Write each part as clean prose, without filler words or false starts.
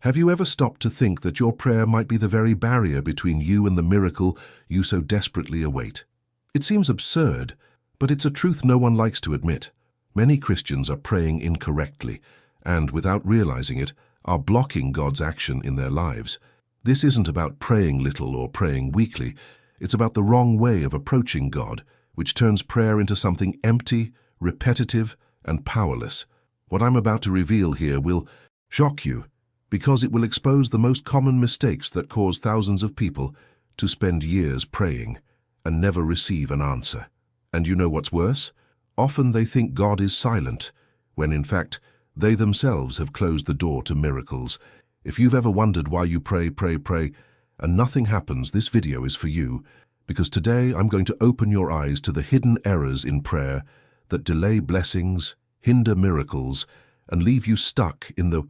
Have you ever stopped to think that your prayer might be the very barrier between you and the miracle you so desperately await? It seems absurd, but it's a truth no one likes to admit. Many Christians are praying incorrectly and, without realizing it, are blocking God's action in their lives. This isn't about praying little or praying weakly. It's about the wrong way of approaching God, which turns prayer into something empty, repetitive, and powerless. What I'm about to reveal here will shock you, because it will expose the most common mistakes that cause thousands of people to spend years praying and never receive an answer. And you know what's worse? Often they think God is silent, when in fact, they themselves have closed the door to miracles. If you've ever wondered why you pray, and nothing happens, this video is for you, because today I'm going to open your eyes to the hidden errors in prayer that delay blessings, hinder miracles, and leave you stuck in the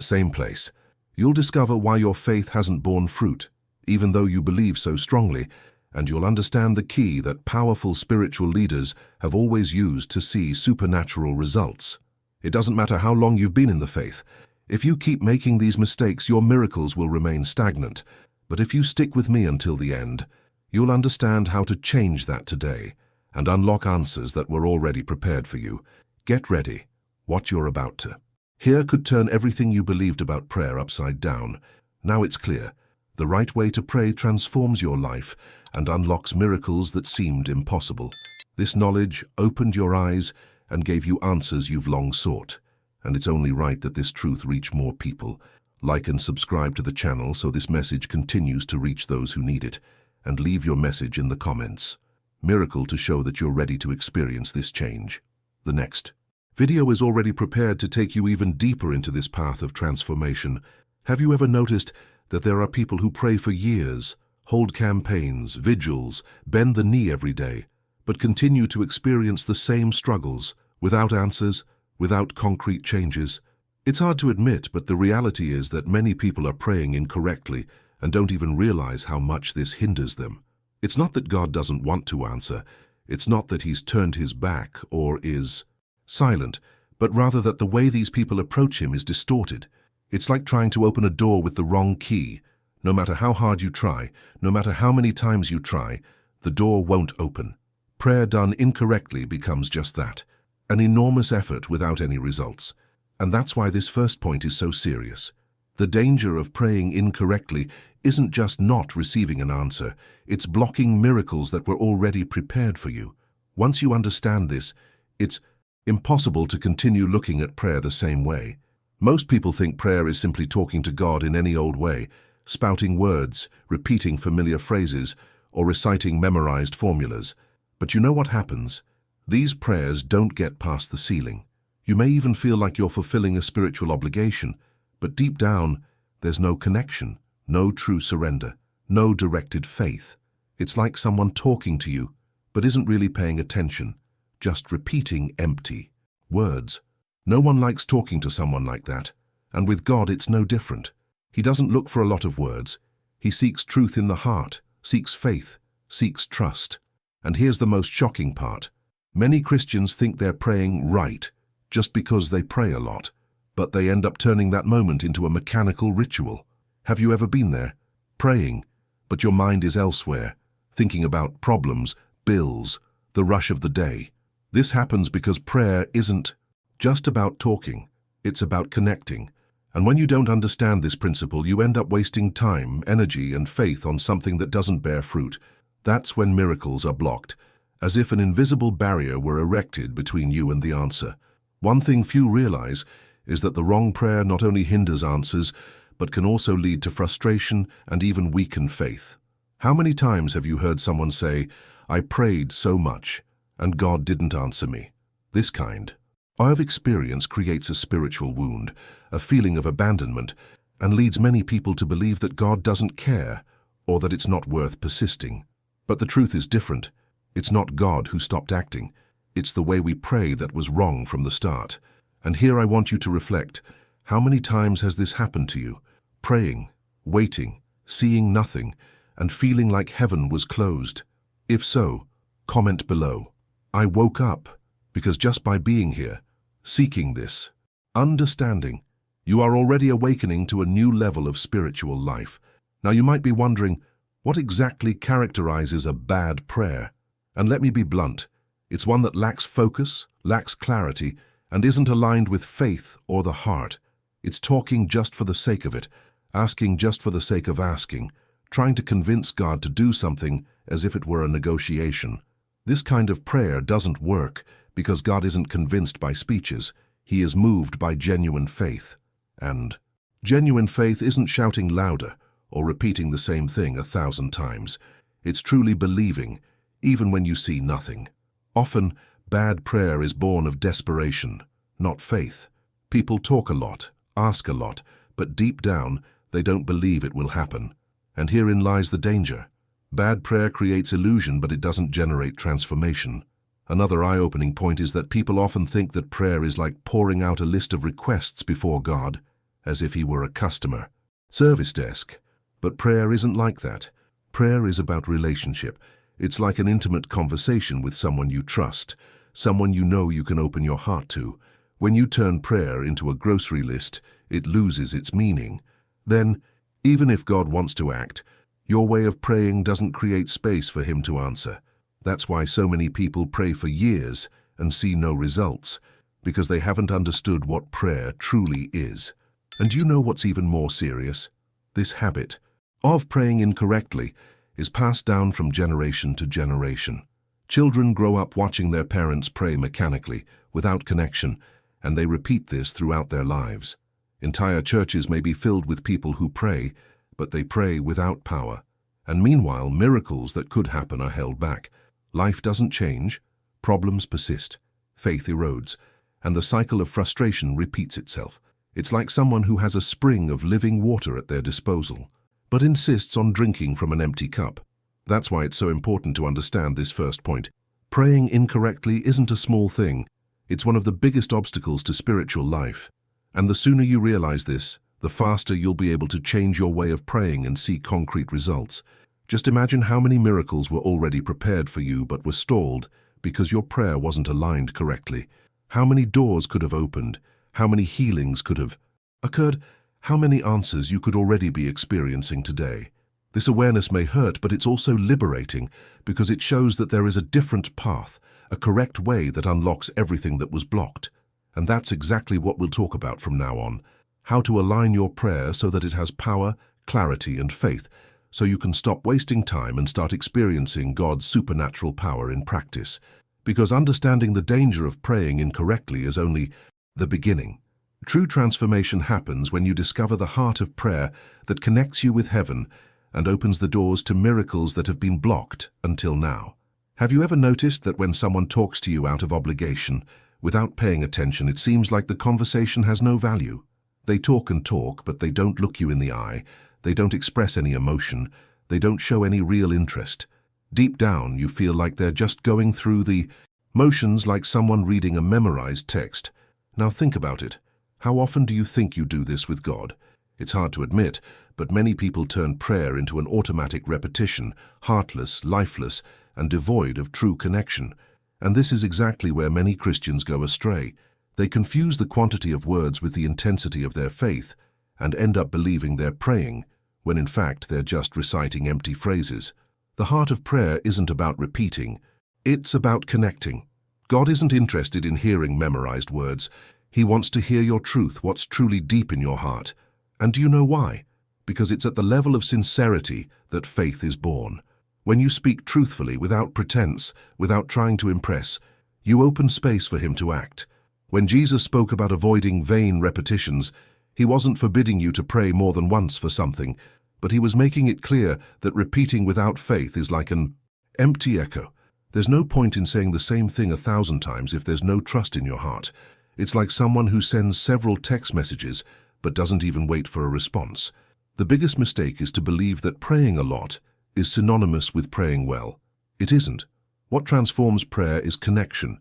same place. You'll discover why your faith hasn't borne fruit, even though you believe so strongly, and you'll understand the key that powerful spiritual leaders have always used to see supernatural results. It doesn't matter how long you've been in the faith. If you keep making these mistakes, your miracles will remain stagnant. But if you stick with me until the end, you'll understand how to change that today and unlock answers that were already prepared for you. Get ready. What you're about to hear could turn everything you believed about prayer upside down. Now it's clear. The right way to pray transforms your life and unlocks miracles that seemed impossible. This knowledge opened your eyes and gave you answers you've long sought. And it's only right that this truth reach more people. Like and subscribe to the channel so this message continues to reach those who need it. And leave your message in the comments. Miracle to show that you're ready to experience this change. The next video is already prepared to take you even deeper into this path of transformation. Have you ever noticed that there are people who pray for years, hold campaigns, vigils, bend the knee every day, but continue to experience the same struggles, without answers, without concrete changes? It's hard to admit, but the reality is that many people are praying incorrectly and don't even realize how much this hinders them. It's not that God doesn't want to answer. It's not that he's turned his back or is silent, but rather that the way these people approach him is distorted. It's like trying to open a door with the wrong key. No matter how hard you try, no matter how many times you try, the door won't open. Prayer done incorrectly becomes just that, an enormous effort without any results. And that's why this first point is so serious. The danger of praying incorrectly isn't just not receiving an answer, it's blocking miracles that were already prepared for you. Once you understand this, it's impossible to continue looking at prayer the same way. Most people think prayer is simply talking to God in any old way, spouting words, repeating familiar phrases, or reciting memorized formulas. But you know what happens? These prayers don't get past the ceiling. You may even feel like you're fulfilling a spiritual obligation, but deep down, there's no connection, no true surrender, no directed faith. It's like someone talking to you, but isn't really paying attention, just repeating empty words. No one likes talking to someone like that, and with God it's no different. He doesn't look for a lot of words. He seeks truth in the heart, seeks faith, seeks trust. And here's the most shocking part. Many Christians think they're praying right just because they pray a lot, but they end up turning that moment into a mechanical ritual. Have you ever been there? Praying, but your mind is elsewhere, thinking about problems, bills, the rush of the day. This happens because prayer isn't just about talking, it's about connecting. And when you don't understand this principle, you end up wasting time, energy, and faith on something that doesn't bear fruit. That's when miracles are blocked, as if an invisible barrier were erected between you and the answer. One thing few realize is that the wrong prayer not only hinders answers, but can also lead to frustration and even weaken faith. How many times have you heard someone say, "I prayed so much, and God didn't answer me"? This kind of experience creates a spiritual wound, a feeling of abandonment, and leads many people to believe that God doesn't care or that it's not worth persisting. But the truth is different. It's not God who stopped acting. It's the way we pray that was wrong from the start. And here I want you to reflect. How many times has this happened to you? Praying, waiting, seeing nothing, and feeling like heaven was closed? If so, comment below. I woke up because just by being here, seeking this, understanding, You are already awakening to a new level of spiritual life. Now you might be wondering, what exactly characterizes a bad prayer? And let me be blunt, it's one that lacks focus, lacks clarity, and isn't aligned with faith or the heart. It's talking just for the sake of it, asking just for the sake of asking, trying to convince God to do something as if it were a negotiation. This kind of prayer doesn't work because God isn't convinced by speeches. He is moved by genuine faith. And genuine faith isn't shouting louder or repeating the same thing 1,000 times. It's truly believing, even when you see nothing. Often, bad prayer is born of desperation, not faith. People talk a lot, ask a lot, but deep down, they don't believe it will happen. And herein lies the danger. Bad prayer creates illusion, but it doesn't generate transformation. Another eye-opening point is that people often think that prayer is like pouring out a list of requests before God, as if he were a customer service desk. But prayer isn't like that. Prayer is about relationship. It's like an intimate conversation with someone you trust, someone you know you can open your heart to. When you turn prayer into a grocery list, it loses its meaning. Then, even if God wants to act, your way of praying doesn't create space for him to answer. That's why so many people pray for years and see no results, because they haven't understood what prayer truly is. And you know what's even more serious? This habit of praying incorrectly is passed down from generation to generation. Children grow up watching their parents pray mechanically, without connection, and they repeat this throughout their lives. Entire churches may be filled with people who pray, but they pray without power. And meanwhile, miracles that could happen are held back. Life doesn't change, problems persist, faith erodes, and the cycle of frustration repeats itself. It's like someone who has a spring of living water at their disposal, but insists on drinking from an empty cup. That's why it's so important to understand this first point. Praying incorrectly isn't a small thing. It's one of the biggest obstacles to spiritual life. And the sooner you realize this, the faster you'll be able to change your way of praying and see concrete results. Just imagine how many miracles were already prepared for you but were stalled because your prayer wasn't aligned correctly. How many doors could have opened? How many healings could have occurred? How many answers you could already be experiencing today? This awareness may hurt, but it's also liberating because it shows that there is a different path, a correct way that unlocks everything that was blocked. And that's exactly what we'll talk about from now on. How to align your prayer so that it has power, clarity, and faith, so you can stop wasting time and start experiencing God's supernatural power in practice. Because understanding the danger of praying incorrectly is only the beginning. True transformation happens when you discover the heart of prayer that connects you with heaven and opens the doors to miracles that have been blocked until now. Have you ever noticed that when someone talks to you out of obligation, without paying attention, it seems like the conversation has no value? They talk and talk, but they don't look you in the eye. They don't express any emotion. They don't show any real interest. Deep down, you feel like they're just going through the motions like someone reading a memorized text. Now think about it. How often do you think you do this with God? It's hard to admit, but many people turn prayer into an automatic repetition, heartless, lifeless, and devoid of true connection. And this is exactly where many Christians go astray. They confuse the quantity of words with the intensity of their faith and end up believing they're praying, when in fact they're just reciting empty phrases. The heart of prayer isn't about repeating, it's about connecting. God isn't interested in hearing memorized words. He wants to hear your truth, what's truly deep in your heart. And do you know why? Because it's at the level of sincerity that faith is born. When you speak truthfully, without pretense, without trying to impress, you open space for him to act. When Jesus spoke about avoiding vain repetitions, he wasn't forbidding you to pray more than once for something, but he was making it clear that repeating without faith is like an empty echo. There's no point in saying the same thing 1,000 times if there's no trust in your heart. It's like someone who sends several text messages but doesn't even wait for a response. The biggest mistake is to believe that praying a lot is synonymous with praying well. It isn't. What transforms prayer is connection.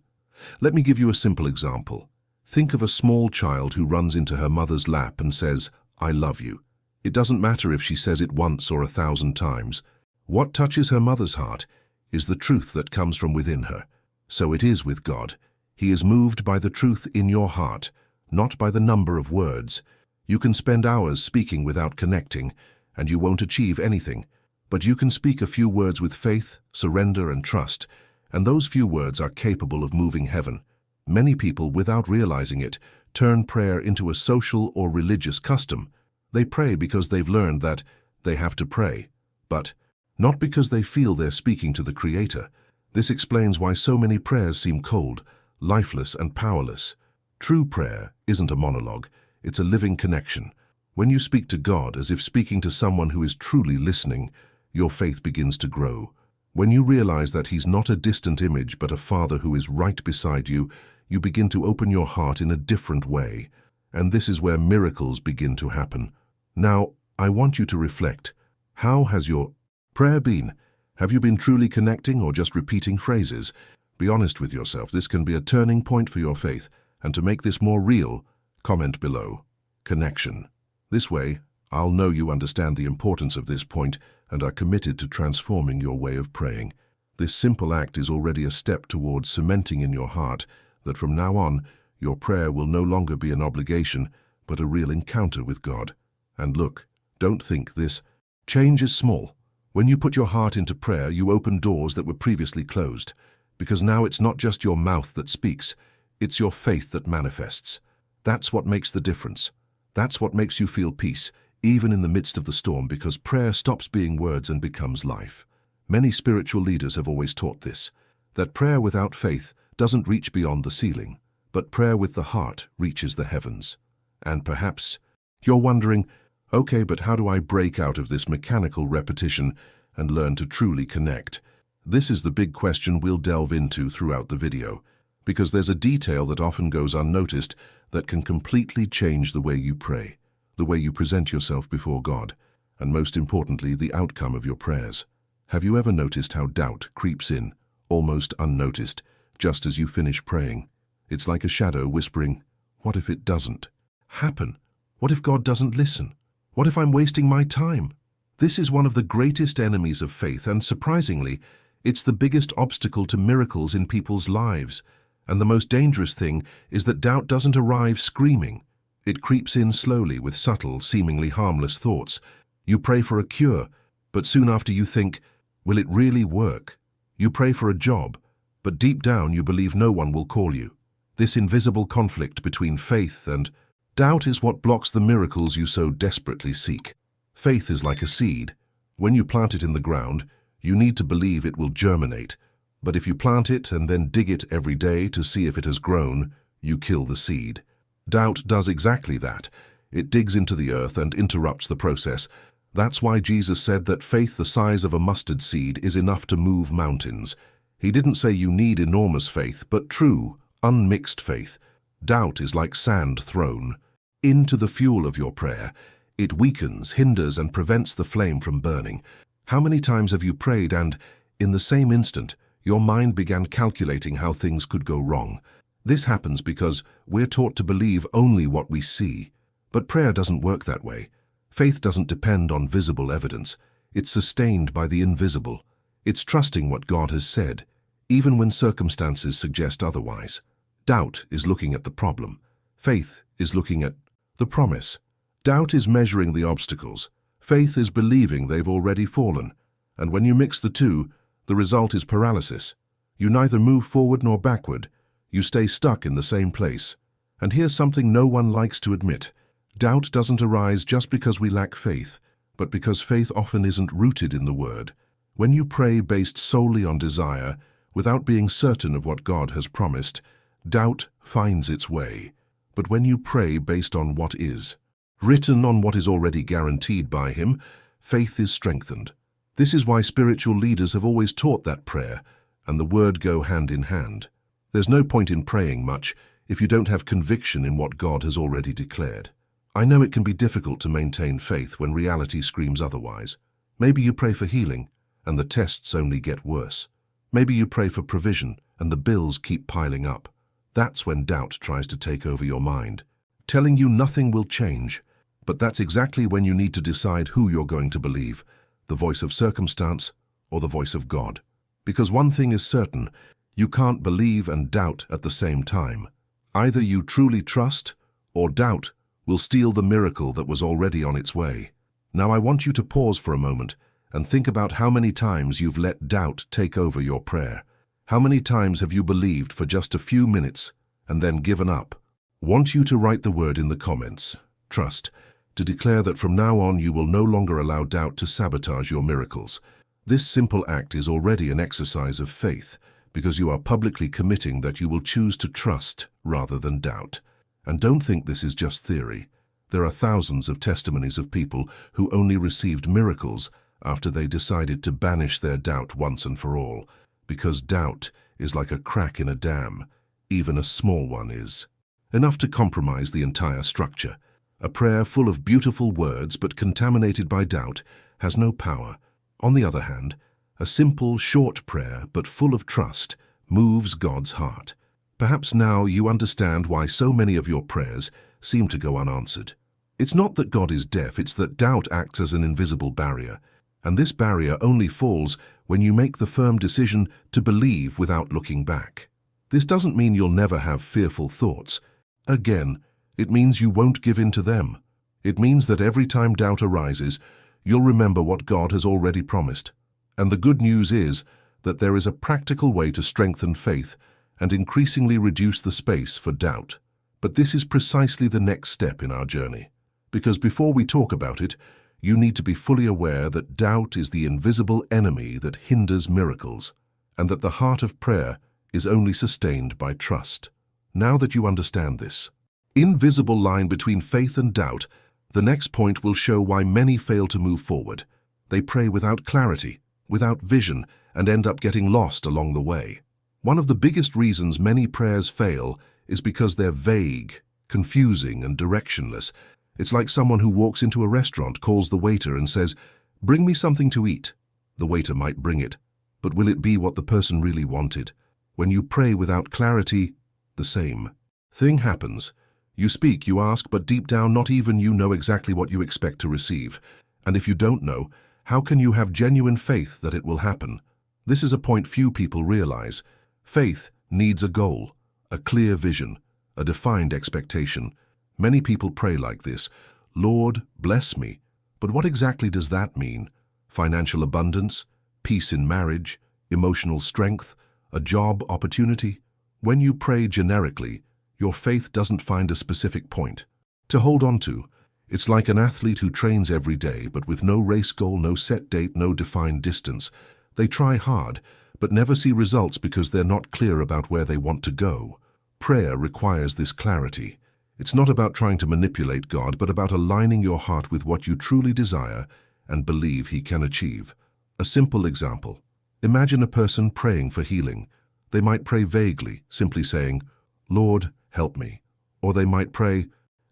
Let me give you a simple example. Think of a small child who runs into her mother's lap and says, "I love you." It doesn't matter if she says it once or 1,000 times. What touches her mother's heart is the truth that comes from within her. So it is with God. He is moved by the truth in your heart, not by the number of words. You can spend hours speaking without connecting, and you won't achieve anything. But you can speak a few words with faith, surrender, and trust, and those few words are capable of moving heaven. Many people, without realizing it, turn prayer into a social or religious custom. They pray because they've learned that they have to pray, but not because they feel they're speaking to the Creator. This explains why so many prayers seem cold, lifeless, and powerless. True prayer isn't a monologue, it's a living connection. When you speak to God as if speaking to someone who is truly listening, your faith begins to grow. When you realize that He's not a distant image but a Father who is right beside you, you begin to open your heart in a different way. And this is where miracles begin to happen. Now, I want you to reflect. How has your prayer been? Have you been truly connecting or just repeating phrases? Be honest with yourself. This can be a turning point for your faith. And to make this more real, comment below. Connection. This way, I'll know you understand the importance of this point and are committed to transforming your way of praying. This simple act is already a step towards cementing in your heart that from now on, your prayer will no longer be an obligation, but a real encounter with God. And look, don't think this change is small. When you put your heart into prayer, you open doors that were previously closed, because now it's not just your mouth that speaks, it's your faith that manifests. That's what makes the difference. That's what makes you feel peace, even in the midst of the storm, because prayer stops being words and becomes life. Many spiritual leaders have always taught this, that prayer without faith doesn't reach beyond the ceiling, but prayer with the heart reaches the heavens. And perhaps you're wondering, okay, but how do I break out of this mechanical repetition and learn to truly connect? This is the big question we'll delve into throughout the video, because there's a detail that often goes unnoticed that can completely change the way you pray, the way you present yourself before God, and most importantly, the outcome of your prayers. Have you ever noticed how doubt creeps in, almost unnoticed, just as you finish praying? It's like a shadow whispering, what if it doesn't happen? What if God doesn't listen? What if I'm wasting my time? This is one of the greatest enemies of faith, and surprisingly, it's the biggest obstacle to miracles in people's lives. And the most dangerous thing is that doubt doesn't arrive screaming. It creeps in slowly with subtle, seemingly harmless thoughts. You pray for a cure, but soon after you think, will it really work? You pray for a job, but deep down you believe no one will call you. This invisible conflict between faith and doubt is what blocks the miracles you so desperately seek. Faith is like a seed. When you plant it in the ground, you need to believe it will germinate. But if you plant it and then dig it every day to see if it has grown, you kill the seed. Doubt does exactly that. It digs into the earth and interrupts the process. That's why Jesus said that faith the size of a mustard seed is enough to move mountains. He didn't say you need enormous faith, but true, unmixed faith. Doubt is like sand thrown into the fuel of your prayer. It weakens, hinders, and prevents the flame from burning. How many times have you prayed and, in the same instant, your mind began calculating how things could go wrong? This happens because we're taught to believe only what we see. But prayer doesn't work that way. Faith doesn't depend on visible evidence. It's sustained by the invisible. It's trusting what God has said, even when circumstances suggest otherwise. Doubt is looking at the problem. Faith is looking at the promise. Doubt is measuring the obstacles. Faith is believing they've already fallen. And when you mix the two, the result is paralysis. You neither move forward nor backward. You stay stuck in the same place. And here's something no one likes to admit. Doubt doesn't arise just because we lack faith, but because faith often isn't rooted in the Word. When you pray based solely on desire, without being certain of what God has promised, doubt finds its way. But when you pray based on what is, written on what is already guaranteed by Him, faith is strengthened. This is why spiritual leaders have always taught that prayer and the Word go hand in hand. There's no point in praying much if you don't have conviction in what God has already declared. I know it can be difficult to maintain faith when reality screams otherwise. Maybe you pray for healing, and the tests only get worse. Maybe you pray for provision, and the bills keep piling up. That's when doubt tries to take over your mind, telling you nothing will change. But that's exactly when you need to decide who you're going to believe, the voice of circumstance or the voice of God. Because one thing is certain, you can't believe and doubt at the same time. Either you truly trust or doubt will steal the miracle that was already on its way. Now I want you to pause for a moment and think about how many times you've let doubt take over your prayer. How many times have you believed for just a few minutes and then given up? Want you to write the word in the comments, trust, to declare that from now on you will no longer allow doubt to sabotage your miracles. This simple act is already an exercise of faith, because you are publicly committing that you will choose to trust rather than doubt. And don't think this is just theory. There are thousands of testimonies of people who only received miracles after they decided to banish their doubt once and for all, because doubt is like a crack in a dam. Even a small one is enough to compromise the entire structure. A prayer full of beautiful words but contaminated by doubt has no power. On the other hand, a simple, short prayer but full of trust moves God's heart. Perhaps now you understand why so many of your prayers seem to go unanswered. It's not that God is deaf, it's that doubt acts as an invisible barrier. And this barrier only falls when you make the firm decision to believe without looking back. This doesn't mean you'll never have fearful thoughts. Again, it means you won't give in to them. It means that every time doubt arises, you'll remember what God has already promised. And the good news is that there is a practical way to strengthen faith and increasingly reduce the space for doubt. But this is precisely the next step in our journey. Because before we talk about it, you need to be fully aware that doubt is the invisible enemy that hinders miracles, and that the heart of prayer is only sustained by trust. Now that you understand this invisible line between faith and doubt, the next point will show why many fail to move forward. They pray without clarity, without vision, and end up getting lost along the way. One of the biggest reasons many prayers fail is because they're vague, confusing, and directionless. It's like someone who walks into a restaurant, calls the waiter, and says, "Bring me something to eat." The waiter might bring it, but will it be what the person really wanted? When you pray without clarity, the same thing happens. You speak, you ask, but deep down not even you know exactly what you expect to receive. And if you don't know, how can you have genuine faith that it will happen? This is a point few people realize. Faith needs a goal, a clear vision, a defined expectation. Many people pray like this: "Lord, bless me." But what exactly does that mean? Financial abundance, peace in marriage, emotional strength, a job opportunity? When you pray generically, your faith doesn't find a specific point to hold on to. It's like an athlete who trains every day, but with no race goal, no set date, no defined distance. They try hard, but never see results because they're not clear about where they want to go. Prayer requires this clarity. It's not about trying to manipulate God, but about aligning your heart with what you truly desire and believe He can achieve. A simple example. Imagine a person praying for healing. They might pray vaguely, simply saying, "Lord, help me." Or they might pray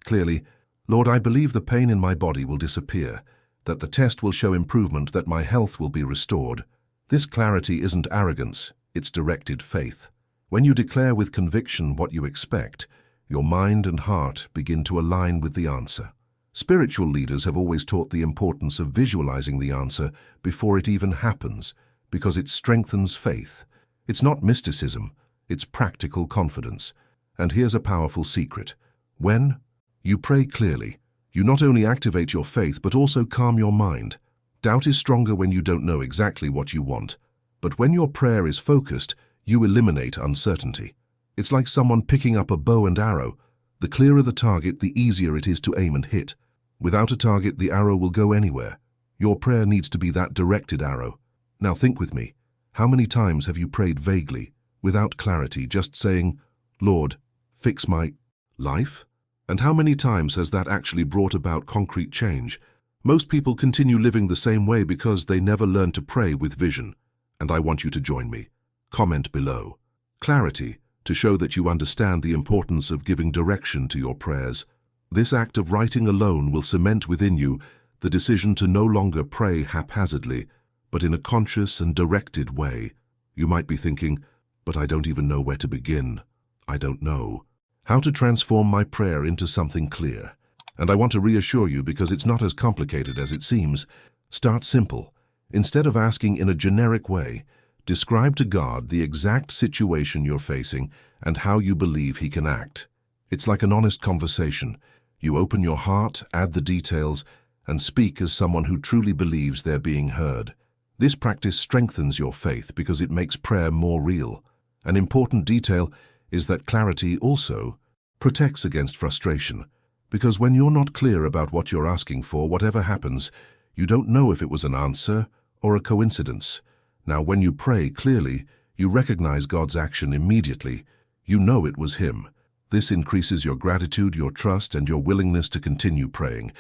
clearly, "Lord, I believe the pain in my body will disappear, that the test will show improvement, that my health will be restored." This clarity isn't arrogance, it's directed faith. When you declare with conviction what you expect, your mind and heart begin to align with the answer. Spiritual leaders have always taught the importance of visualizing the answer before it even happens, because it strengthens faith. It's not mysticism, it's practical confidence. And here's a powerful secret. When you pray clearly, you not only activate your faith but also calm your mind. Doubt is stronger when you don't know exactly what you want. But when your prayer is focused, you eliminate uncertainty. It's like someone picking up a bow and arrow. The clearer the target, the easier it is to aim and hit. Without a target, the arrow will go anywhere. Your prayer needs to be that directed arrow. Now think with me. How many times have you prayed vaguely, without clarity, just saying, "Lord, fix my life"? And how many times has that actually brought about concrete change? Most people continue living the same way because they never learn to pray with vision. And I want you to join me. Comment below. Clarity, to show that you understand the importance of giving direction to your prayers. This act of writing alone will cement within you the decision to no longer pray haphazardly, but in a conscious and directed way. You might be thinking, "But I don't even know where to begin. I don't know how to transform my prayer into something clear." And I want to reassure you, because it's not as complicated as it seems. Start simple. Instead of asking in a generic way, describe to God the exact situation you're facing and how you believe He can act. It's like an honest conversation. You open your heart, add the details, and speak as someone who truly believes they're being heard. This practice strengthens your faith because it makes prayer more real. An important detail is that clarity also protects against frustration, because when you're not clear about what you're asking for, whatever happens, you don't know if it was an answer or a coincidence. Now, when you pray clearly, you recognize God's action immediately. You know it was Him. This increases your gratitude, your trust, and your willingness to continue praying.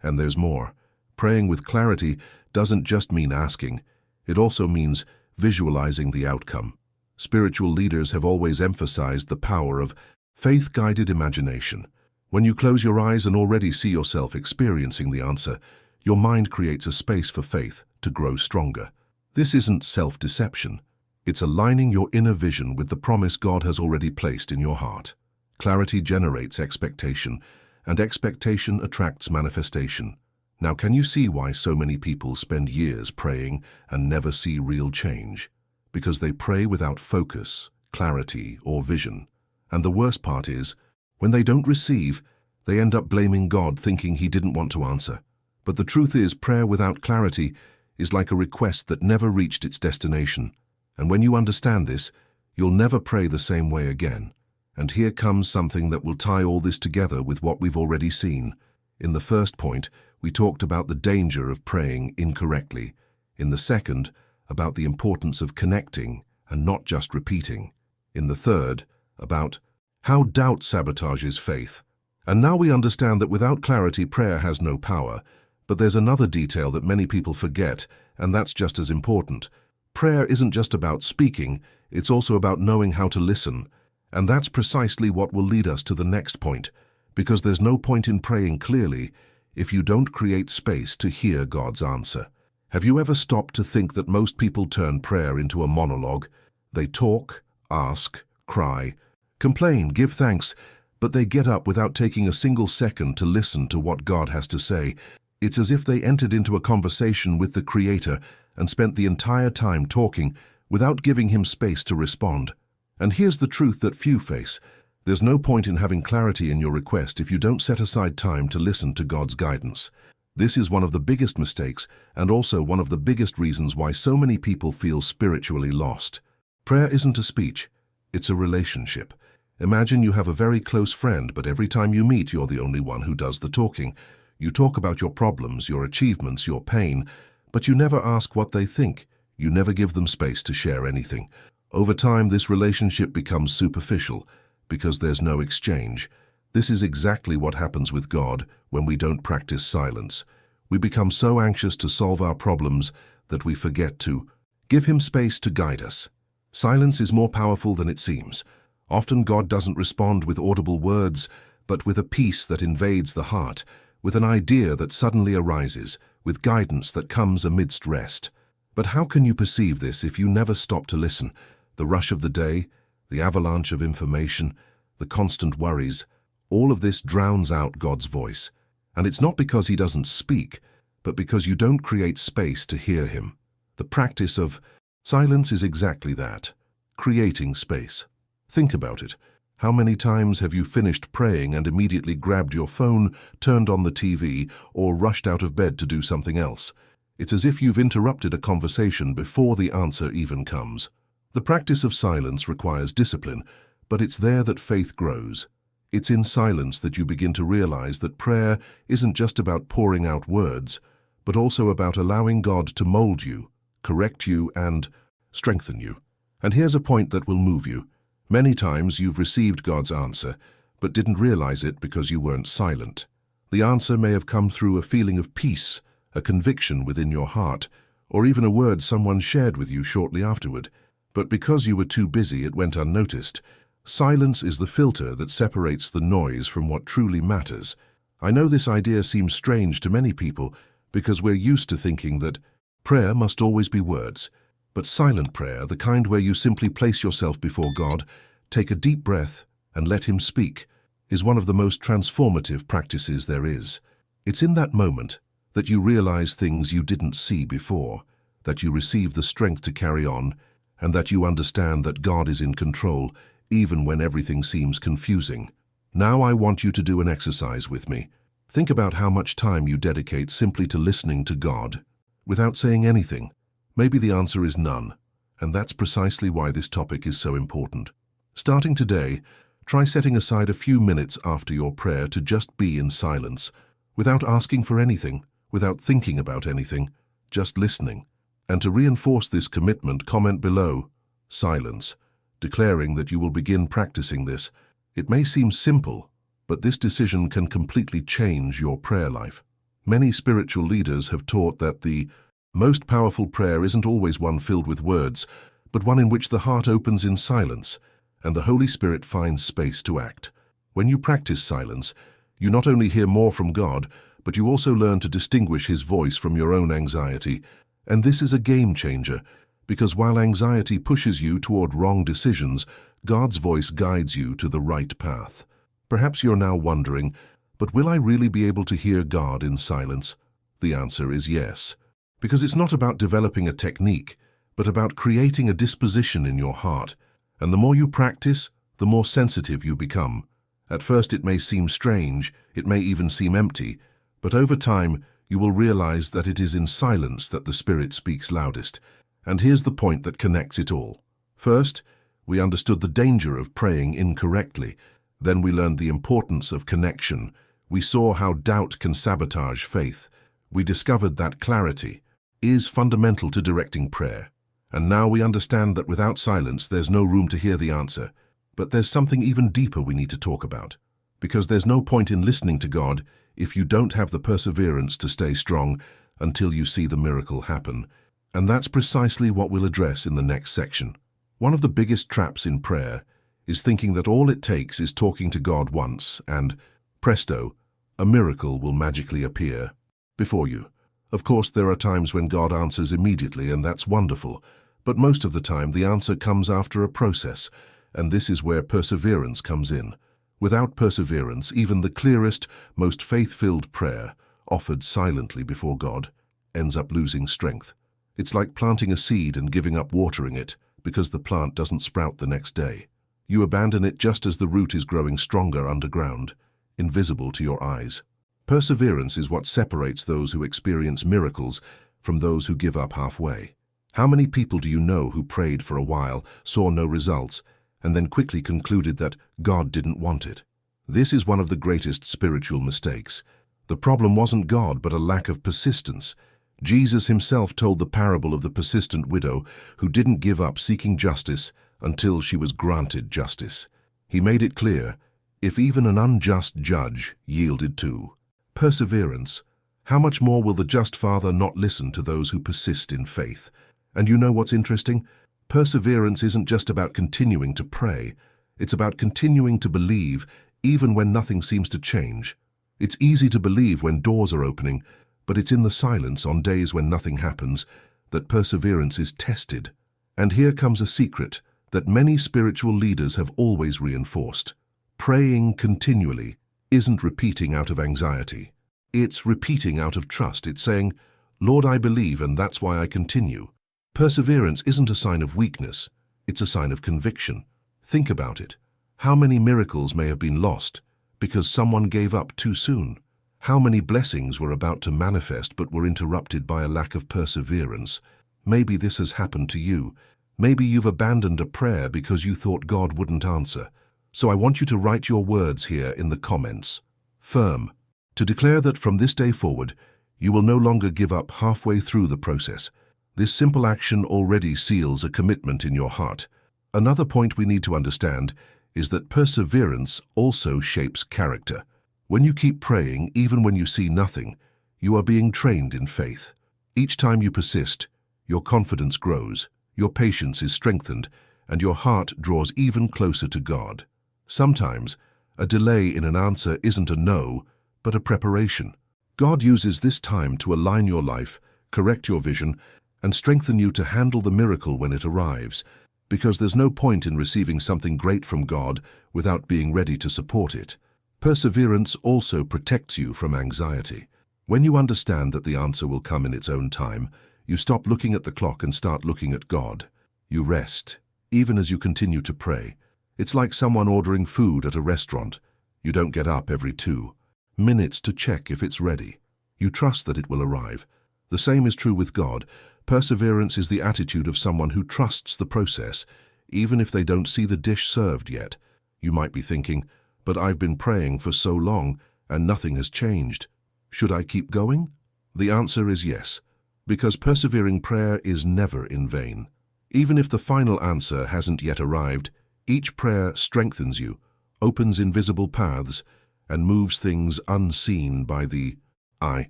And there's more. Praying with clarity doesn't just mean asking. It also means visualizing the outcome. Spiritual leaders have always emphasized the power of faith-guided imagination. When you close your eyes and already see yourself experiencing the answer, your mind creates a space for faith to grow stronger. This isn't self-deception. It's aligning your inner vision with the promise God has already placed in your heart. Clarity generates expectation, and expectation attracts manifestation. Now, can you see why so many people spend years praying and never see real change? Because they pray without focus, clarity, or vision. And the worst part is, when they don't receive, they end up blaming God, thinking He didn't want to answer. But the truth is, prayer without clarity is like a request that never reached its destination. And when you understand this, you'll never pray the same way again. And here comes something that will tie all this together with what we've already seen. In the first point, we talked about the danger of praying incorrectly. In the second, about the importance of connecting and not just repeating. In the third, about how doubt sabotages faith. And now we understand that without clarity, prayer has no power. But there's another detail that many people forget, and that's just as important. Prayer isn't just about speaking, it's also about knowing how to listen. And that's precisely what will lead us to the next point, because there's no point in praying clearly if you don't create space to hear God's answer. Have you ever stopped to think that most people turn prayer into a monologue? They talk, ask, cry, complain, give thanks, but they get up without taking a single second to listen to what God has to say. It's as if they entered into a conversation with the Creator and spent the entire time talking without giving Him space to respond. And here's the truth that few face. There's no point in having clarity in your request if you don't set aside time to listen to God's guidance. This is one of the biggest mistakes and also one of the biggest reasons why so many people feel spiritually lost. Prayer isn't a speech, it's a relationship. Imagine you have a very close friend, but every time you meet, you're the only one who does the talking. You talk about your problems, your achievements, your pain, but you never ask what they think. You never give them space to share anything. Over time, this relationship becomes superficial because there's no exchange. This is exactly what happens with God when we don't practice silence. We become so anxious to solve our problems that we forget to give Him space to guide us. Silence is more powerful than it seems. Often God doesn't respond with audible words, but with a peace that invades the heart, with an idea that suddenly arises, with guidance that comes amidst rest. But how can you perceive this if you never stop to listen? The rush of the day, the avalanche of information, the constant worries, all of this drowns out God's voice. And it's not because He doesn't speak, but because you don't create space to hear Him. The practice of silence is exactly that, creating space. Think about it. How many times have you finished praying and immediately grabbed your phone, turned on the TV, or rushed out of bed to do something else? It's as if you've interrupted a conversation before the answer even comes. The practice of silence requires discipline, but it's there that faith grows. It's in silence that you begin to realize that prayer isn't just about pouring out words, but also about allowing God to mold you, correct you, and strengthen you. And here's a point that will move you. Many times you've received God's answer, but didn't realize it because you weren't silent. The answer may have come through a feeling of peace, a conviction within your heart, or even a word someone shared with you shortly afterward. But because you were too busy, it went unnoticed. Silence is the filter that separates the noise from what truly matters. I know this idea seems strange to many people because we're used to thinking that prayer must always be words. But silent prayer, the kind where you simply place yourself before God, take a deep breath, and let Him speak, is one of the most transformative practices there is. It's in that moment that you realize things you didn't see before, that you receive the strength to carry on, and that you understand that God is in control even when everything seems confusing. Now I want you to do an exercise with me. Think about how much time you dedicate simply to listening to God, without saying anything. Maybe the answer is none, and that's precisely why this topic is so important. Starting today, try setting aside a few minutes after your prayer to just be in silence, without asking for anything, without thinking about anything, just listening. And to reinforce this commitment, comment below, silence, declaring that you will begin practicing this. It may seem simple, but this decision can completely change your prayer life. Many spiritual leaders have taught that the most powerful prayer isn't always one filled with words, but one in which the heart opens in silence, and the Holy Spirit finds space to act. When you practice silence, you not only hear more from God, but you also learn to distinguish His voice from your own anxiety. And this is a game changer, because while anxiety pushes you toward wrong decisions, God's voice guides you to the right path. Perhaps you're now wondering, but will I really be able to hear God in silence? The answer is yes, because it's not about developing a technique, but about creating a disposition in your heart. And the more you practice, the more sensitive you become. At first it may seem strange, it may even seem empty, but over time you will realize that it is in silence that the Spirit speaks loudest. And here's the point that connects it all. First, we understood the danger of praying incorrectly. Then we learned the importance of connection. We saw how doubt can sabotage faith. We discovered that clarity is fundamental to directing prayer. And now we understand that without silence, there's no room to hear the answer. But there's something even deeper we need to talk about. Because there's no point in listening to God if you don't have the perseverance to stay strong until you see the miracle happen. And that's precisely what we'll address in the next section. One of the biggest traps in prayer is thinking that all it takes is talking to God once and, presto, a miracle will magically appear before you. Of course, there are times when God answers immediately, and that's wonderful. But most of the time, the answer comes after a process, and this is where perseverance comes in. Without perseverance, even the clearest, most faith-filled prayer, offered silently before God, ends up losing strength. It's like planting a seed and giving up watering it, because the plant doesn't sprout the next day. You abandon it just as the root is growing stronger underground, invisible to your eyes. Perseverance is what separates those who experience miracles from those who give up halfway. How many people do you know who prayed for a while, saw no results, and then quickly concluded that God didn't want it? This is one of the greatest spiritual mistakes. The problem wasn't God, but a lack of persistence. Jesus himself told the parable of the persistent widow who didn't give up seeking justice until she was granted justice. He made it clear, if even an unjust judge yielded to perseverance, how much more will the just Father not listen to those who persist in faith? And you know what's interesting? Perseverance isn't just about continuing to pray. It's about continuing to believe even when nothing seems to change. It's easy to believe when doors are opening, but it's in the silence on days when nothing happens that perseverance is tested. And here comes a secret that many spiritual leaders have always reinforced. Praying continually isn't repeating out of anxiety. It's repeating out of trust. It's saying, Lord, I believe, and that's why I continue. Perseverance isn't a sign of weakness. It's a sign of conviction. Think about it. How many miracles may have been lost because someone gave up too soon? How many blessings were about to manifest but were interrupted by a lack of perseverance? Maybe this has happened to you. Maybe you've abandoned a prayer because you thought God wouldn't answer. So I want you to write your words here in the comments. Firm. To declare that from this day forward, you will no longer give up halfway through the process. This simple action already seals a commitment in your heart. Another point we need to understand is that perseverance also shapes character. When you keep praying, even when you see nothing, you are being trained in faith. Each time you persist, your confidence grows, your patience is strengthened, and your heart draws even closer to God. Sometimes, a delay in an answer isn't a no, but a preparation. God uses this time to align your life, correct your vision, and strengthen you to handle the miracle when it arrives, because there's no point in receiving something great from God without being ready to support it. Perseverance also protects you from anxiety. When you understand that the answer will come in its own time, you stop looking at the clock and start looking at God. You rest, even as you continue to pray. It's like someone ordering food at a restaurant. You don't get up every 2 minutes to check if it's ready. You trust that it will arrive. The same is true with God. Perseverance is the attitude of someone who trusts the process, even if they don't see the dish served yet. You might be thinking, but I've been praying for so long and nothing has changed. Should I keep going? The answer is yes, because persevering prayer is never in vain. Even if the final answer hasn't yet arrived, each prayer strengthens you, opens invisible paths, and moves things unseen by the eye.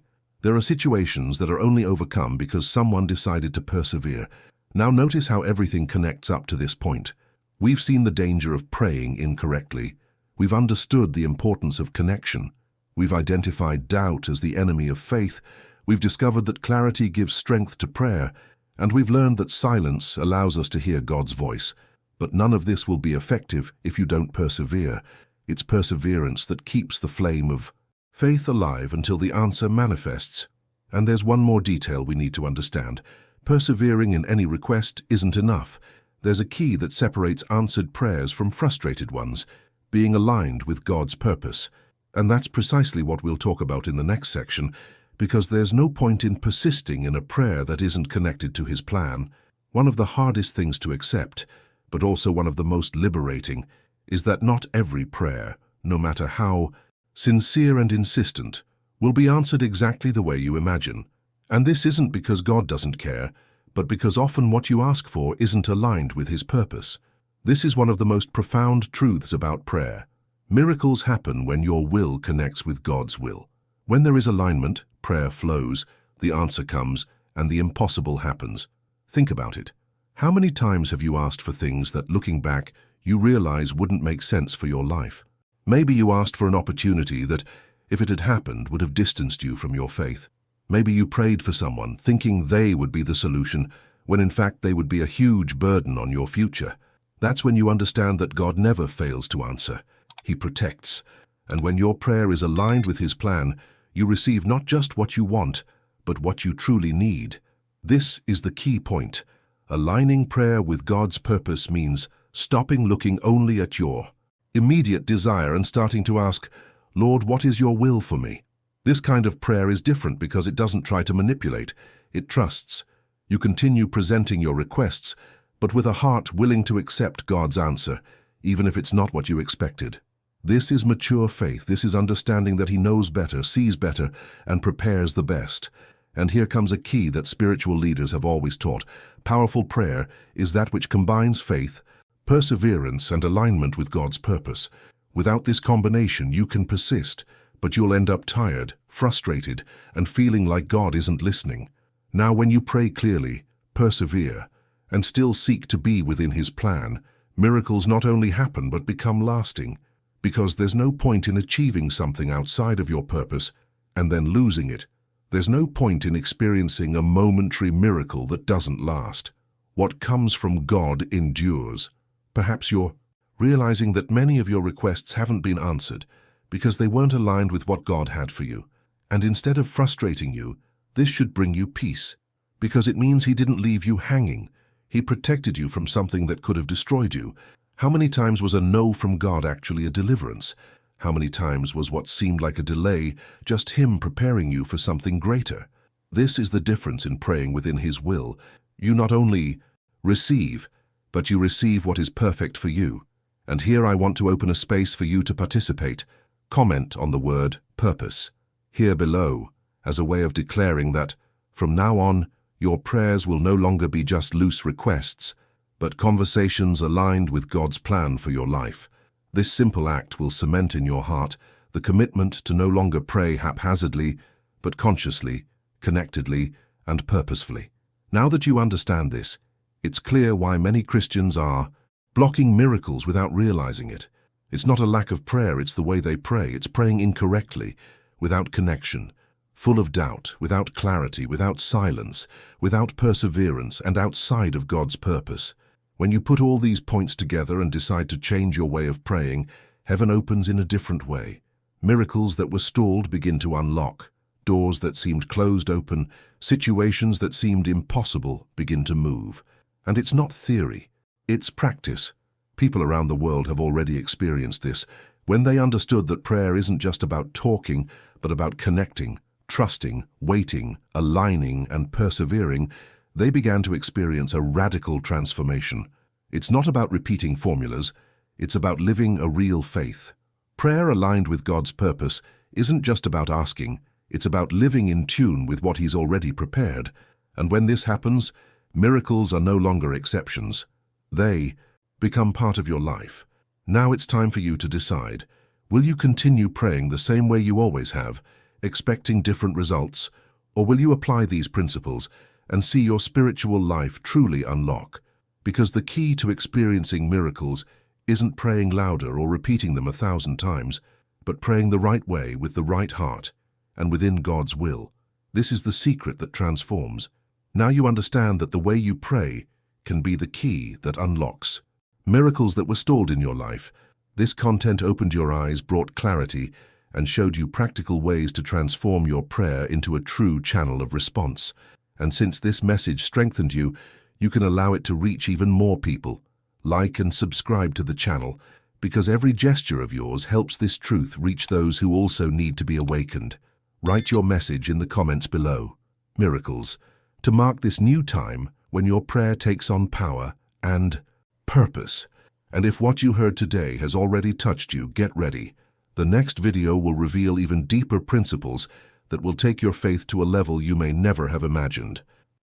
There are situations that are only overcome because someone decided to persevere. Now notice how everything connects up to this point. We've seen the danger of praying incorrectly. We've understood the importance of connection. We've identified doubt as the enemy of faith. We've discovered that clarity gives strength to prayer. And we've learned that silence allows us to hear God's voice. But none of this will be effective if you don't persevere. It's perseverance that keeps the flame of faith alive until the answer manifests. And there's one more detail we need to understand. Persevering in any request isn't enough. There's a key that separates answered prayers from frustrated ones, being aligned with God's purpose. And that's precisely what we'll talk about in the next section, because there's no point in persisting in a prayer that isn't connected to His plan. One of the hardest things to accept, but also one of the most liberating, is that not every prayer, no matter how sincere and insistent, will be answered exactly the way you imagine. And this isn't because God doesn't care, but because often what you ask for isn't aligned with His purpose. This is one of the most profound truths about prayer. Miracles happen when your will connects with God's will. When there is alignment, prayer flows, the answer comes, and the impossible happens. Think about it. How many times have you asked for things that, looking back, you realize wouldn't make sense for your life? Maybe you asked for an opportunity that, if it had happened, would have distanced you from your faith. Maybe you prayed for someone, thinking they would be the solution, when in fact they would be a huge burden on your future. That's when you understand that God never fails to answer. He protects. And when your prayer is aligned with His plan, you receive not just what you want, but what you truly need. This is the key point. Aligning prayer with God's purpose means stopping looking only at your immediate desire and starting to ask, Lord, what is your will for me? This kind of prayer is different because it doesn't try to manipulate. It trusts. You continue presenting your requests, but with a heart willing to accept God's answer, even if it's not what you expected. This is mature faith. This is understanding that He knows better, sees better, and prepares the best. And here comes a key that spiritual leaders have always taught. Powerful prayer is that which combines faith, perseverance, and alignment with God's purpose. Without this combination, you can persist, but you'll end up tired, frustrated, and feeling like God isn't listening. Now, when you pray clearly, persevere, and still seek to be within His plan, miracles not only happen but become lasting, because there's no point in achieving something outside of your purpose and then losing it. There's no point in experiencing a momentary miracle that doesn't last. What comes from God endures. Perhaps you're realizing that many of your requests haven't been answered because they weren't aligned with what God had for you. And instead of frustrating you, this should bring you peace, because it means He didn't leave you hanging. He protected you from something that could have destroyed you. How many times was a no from God actually a deliverance? How many times was what seemed like a delay just Him preparing you for something greater? This is the difference in praying within His will. You not only receive, but you receive what is perfect for you. And here I want to open a space for you to participate. Comment on the word purpose here below as a way of declaring that from now on, your prayers will no longer be just loose requests, but conversations aligned with God's plan for your life. This simple act will cement in your heart the commitment to no longer pray haphazardly, but consciously, connectedly, and purposefully. Now that you understand this, it's clear why many Christians are blocking miracles without realizing it. It's not a lack of prayer, it's the way they pray. It's praying incorrectly, without connection, full of doubt, without clarity, without silence, without perseverance, and outside of God's purpose. When you put all these points together and decide to change your way of praying, heaven opens in a different way. Miracles that were stalled begin to unlock. Doors that seemed closed open, situations that seemed impossible begin to move. And it's not theory, it's practice. People around the world have already experienced this. When they understood that prayer isn't just about talking, but about connecting, trusting, waiting, aligning, and persevering, they began to experience a radical transformation. It's not about repeating formulas, it's about living a real faith. Prayer aligned with God's purpose isn't just about asking, it's about living in tune with what He's already prepared. And when this happens, miracles are no longer exceptions. They become part of your life. Now it's time for you to decide. Will you continue praying the same way you always have, expecting different results, or will you apply these principles and see your spiritual life truly unlock? Because the key to experiencing miracles isn't praying louder or repeating them 1,000 times, but praying the right way with the right heart and within God's will. This is the secret that transforms. Now you understand that the way you pray can be the key that unlocks miracles that were stalled in your life. This content opened your eyes, brought clarity, and showed you practical ways to transform your prayer into a true channel of response. And since this message strengthened you, you can allow it to reach even more people. Like and subscribe to the channel, because every gesture of yours helps this truth reach those who also need to be awakened. Write your message in the comments below. Miracles, to mark this new time when your prayer takes on power and purpose. And if what you heard today has already touched you, get ready. The next video will reveal even deeper principles that will take your faith to a level you may never have imagined.